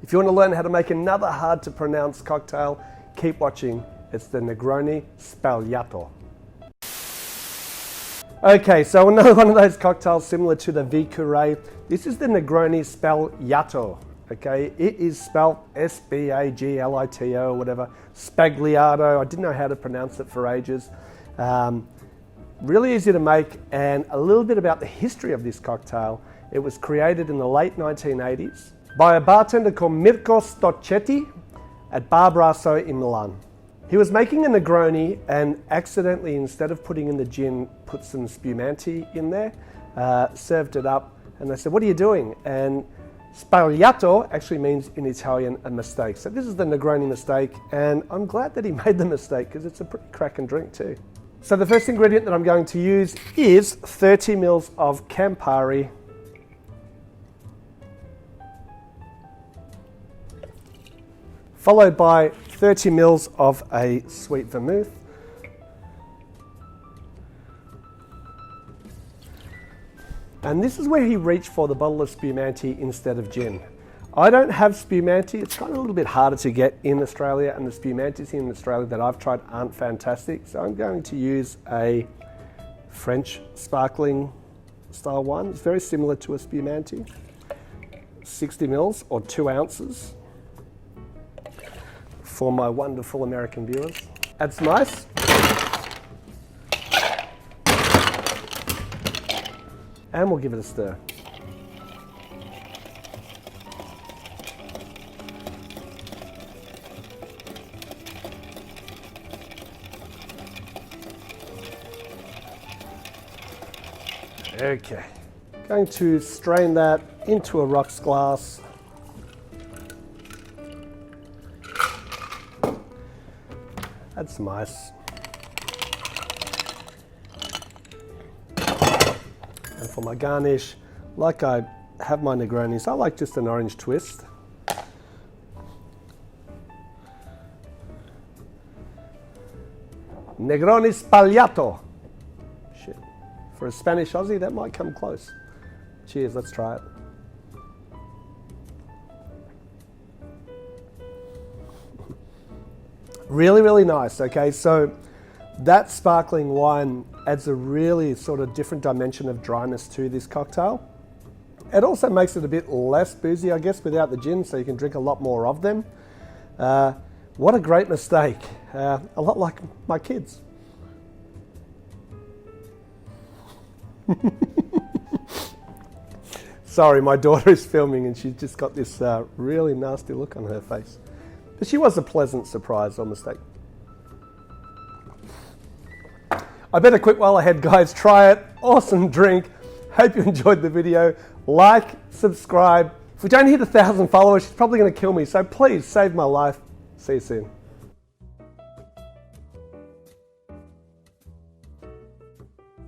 If you want to learn how to make another hard to pronounce cocktail, keep watching. It's the Negroni Sbagliato. Okay, so another one of those cocktails similar to the Vicure. This is the Negroni Sbagliato. Okay, it is spelled S-B-A-G-L-I-T-O or whatever, Spagliato. I didn't know how to pronounce it for ages. Really easy to make, and a little bit about the history of this cocktail. It was created in the late 1980s by a bartender called Mirko Stocchetti at Bar Brasso in Milan. He was making a Negroni and accidentally, instead of putting in the gin, put some Spumante in there, served it up, and they said, "What are you doing?" And Sbagliato actually means in Italian a mistake. So this is the Negroni mistake, and I'm glad that he made the mistake because it's a pretty cracking drink too. So the first ingredient that I'm going to use is 30 mils of Campari, followed by 30 mils of a sweet vermouth, and this is where he reached for the bottle of Spumante instead of gin. I don't have Spumante. It's kind of a little bit harder to get in Australia, and the Spumantes in Australia that I've tried aren't fantastic. So I'm going to use a French sparkling style wine. It's very similar to a Spumante. 60 mils or 2 ounces for my wonderful American viewers. That's nice. And we'll give it a stir. Okay, going to strain that into a rocks glass. That's nice. And for my garnish, like I have my Negronis, I like just an orange twist. Negroni Sbagliato. Shit. For a Spanish Aussie, that might come close. Cheers, let's try it. Really, really nice. Okay, so that sparkling wine adds a really sort of different dimension of dryness to this cocktail. It also makes it a bit less boozy, I guess, without the gin, so you can drink a lot more of them. What a great mistake. A lot like my kids. Sorry, my daughter is filming and she's just got this really nasty look on her face. But she was a pleasant surprise or mistake. I better quit while ahead, guys. Try it. Awesome drink. Hope you enjoyed the video. Like, subscribe. If we don't hit 1,000 followers, she's probably going to kill me. So please save my life. See you soon.